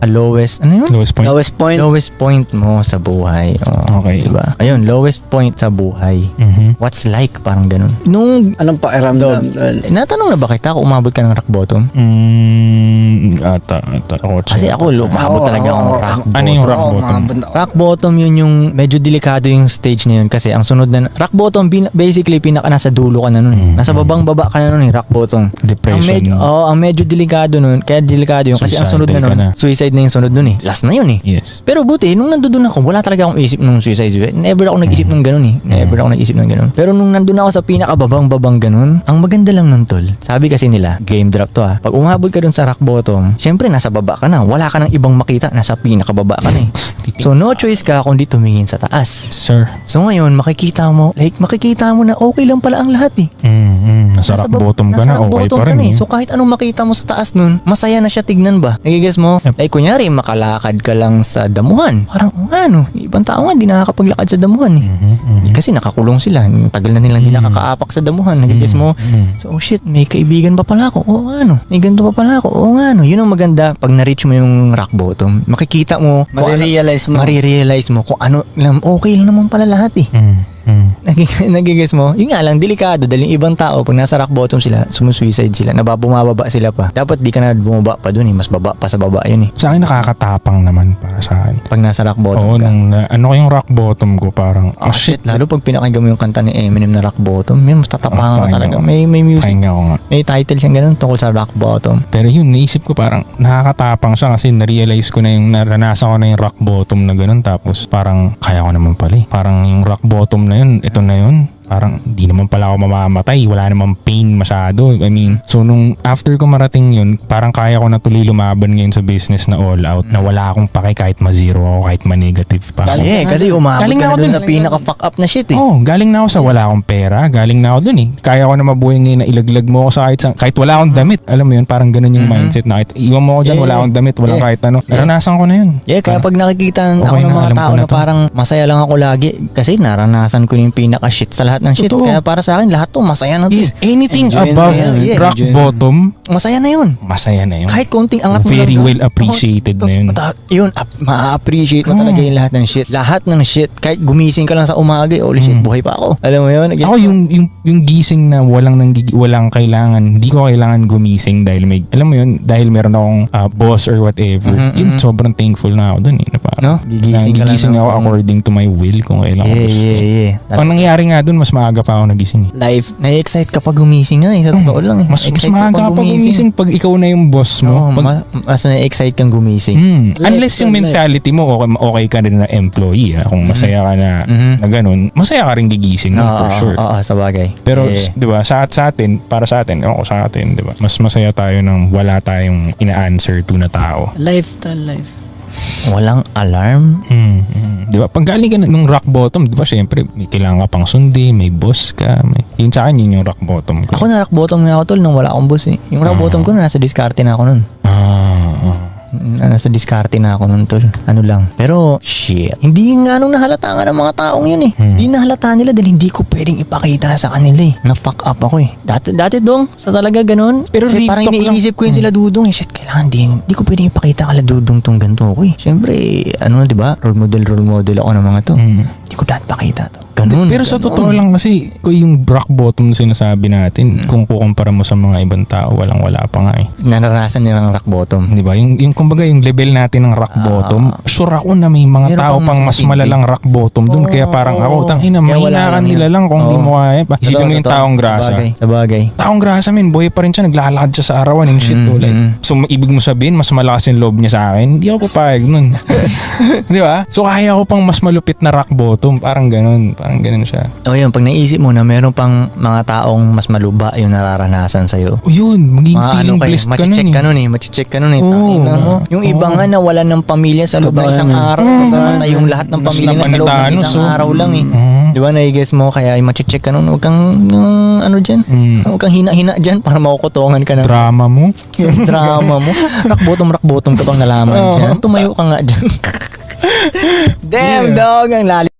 lowest, ano yun? Lowest point. Lowest point. Lowest point mo sa buhay. Oh, Okay. Diba? Ayun, lowest point sa buhay. What's like? Parang ganun. Nung, Anong pakiramdam? natanong na ba kita kung umabot ka ng rock bottom? Ata. Kasi ako, umabot talaga akong rock bottom. Ano yung rock bottom? Rock bottom yun yung medyo delikado yung stage na yun kasi ang sunod na rock bottom basically pinaka nasa dulo ka na nun. Nasa baba ka na nun rock bottom. Depression. Ang medyo delikado nun, kaya delikado yun kasi ang sunod na nun, suicide na yung sunod nun last na yun Yes. Pero buti, nung nandun ako, wala talaga akong isip ng suicide. Never ako nag-isip ng ganun Never ako nag-isip ng ganun. Pero nung nandun ako sa pinakababang ganun, ang maganda lang nun tol. Sabi kasi nila, game drop to pag umabot ka dun sa rock bottom, syempre nasa baba ka na. Wala ka nang ibang makita, nasa pinakababa ka na So no choice ka kundi tumingin sa taas. Sir. So ngayon, makikita mo na okay lang pala ang lahat Nasa rock bottom ka na, okay pa rin So kahit anong makita mo sa taas nun, masaya na siya tignan ba? Nagigess mo? Yep. Like kunyari, makalakad ka lang sa damuhan. Parang ibang tao nga, di nakakapaglakad sa damuhan Kasi nakakulong sila. Tagal na nilang di nakakaapak sa damuhan. Nagigess mo? So oh shit, may kaibigan pa pala ako. May ganito pa pala ako. Yun ang maganda. Pag na-reach mo yung rock bottom, makikita mo, marirealize mo kung ano, okay lang naman pala lahat Nagigess mo? Yun nga lang, delikado dahil yung ibang tao pag nasa rock bottom sila, sumusuicide sila, bumababa sila pa. Dapat di ka na bumaba pa dun mas baba pa sa baba yun Sa akin nakakatapang naman para sa akin. Pag nasa rock bottom ka. Ano ko yung rock bottom ko parang, shit. Lalo pag pinakinggan mo yung kanta ni Eminem na rock bottom, mas tatapangan ka talaga. May music. May title siyang ganun tungkol sa rock bottom. Pero yun, naisip ko parang nakakatapang siya kasi na-realize ko na naranasan ko na yung rock bottom na ganun tapos parang kaya ko naman pala Parang yung rock bottom na yun, ito na yun. Parang di naman pala ako mamamatay. Wala namang pain masyado. I mean, so nung after ko marating yun, parang kaya ko na tuloy lumaban ngayon sa business na all out na wala akong pake kahit ma-zero ako, kahit ma-negative pa. Kasi umabot ka na dun sa pinaka-fuck up na shit galing na ako sa wala akong pera. Galing na ako dun Kaya ko na mabuhay ngayon na ilaglag mo ako sa kahit wala akong damit. Alam mo yun, parang ganun yung mindset na kahit iwan mo ako dyan, wala akong damit, walang kahit ano. Naranasan ko na yun. Kaya pag nakikita ako ng mga tao na parang masaya lang ako lagi kasi naranasan ko yung pinaka-shit sa lahat ng shit. Kaya para sa akin, lahat to masaya na to. Yes, anything above rock bottom, masaya na yun. Kahit konting angat mo very well appreciated na yun. Yun, ma-appreciate mo talaga yung lahat ng shit. Lahat ng shit. Kahit gumising ka lang sa umaga, holy shit, buhay pa ako. Alam mo yun? Ako yung gising na walang kailangan, hindi ko kailangan gumising dahil dahil meron akong boss or whatever. Yun, sobrang thankful na ako dun Gigising ako according to my will kung kailan ko gusto. Pag nangyari nga dun, mas maaga pa ako nagising Life. Na-excite ka pag gumising nga sa totoo lang Mas maaga ka pag gumising pag ikaw na yung boss mo. Mas na-excite kang gumising. Unless yung mentality mo okay ka rin na employee kung masaya ka na ganun, masaya ka rin gigising for sure. Sa bagay. Pero di ba sa atin, para sa atin, di ba? Mas masaya tayo nang wala tayong ina-answer to na tao. Life. Walang alarm. Di ba? Pag galing ka ng rock bottom, di ba, syempre, may kailangan ka pang sundi, may boss ka. Yun sa akin, yun yung rock bottom ko. Ako na rock bottom nga ako tol nung wala akong boss Yung rock bottom ko nasa diskarte na ako nun. Nasa diskarte na ako nun tol. Ano lang. Pero, shit. Hindi nga nung nahalata nga ng mga taong yun Hindi nahalata nila dahil hindi ko pwedeng ipakita sa kanila Na-fuck up ako Dati dong, sa talaga ganun. Pero parang iniisip ko yun sila dudong Shit, kailangan din. Hindi ko pwedeng ipakita kala dudong tong ganito ako Siyempre, diba? Role model ako ng mga to. Hindi ko dapat pakita to. Ganun. Pero sa totoo lang kasi, kung yung rock bottom sinasabi natin, kung kukumpara mo sa mga ibang tao, walang-wala pa nga Naranasan nila ng rock bottom. Di ba? Yung kumbaga yung level natin ng rock bottom, sure ako na may mga tao pang mas malalang rock bottom dun. Kaya parang ako, tangina, mahina ka nila lang kung hindi mo kaya. Isipin mo yung taong grasa. Sa bagay. Taong grasa, buhay pa rin siya, naglalakad siya sa arawan and shit. So, ibig mo sabihin, mas malakas yung loob niya sa akin, hindi ako papayag nun. Di ba? So, kaya ko pang mas malupit na rock bottom. Parang ganun siya. Yun, pag naisip mo na meron pang mga taong mas maluba yung nararanasan sa'yo. Yun, maging feeling blessed ka nun Machicheck ka nun Yung iba nga nawalan ng pamilya sa loob ng isang araw. Yung lahat ng pamilya na sa loob ng isang araw lang Di ba, nai-guess mo? Kaya machicheck ka nun. Huwag kang dyan. Huwag kang hina-hina dyan para makukutongan ka na. Drama mo? Yung drama mo. Rock bottom ka bang nalaman dyan? Tumayo ka nga dyan. Damn dog, ang lalim.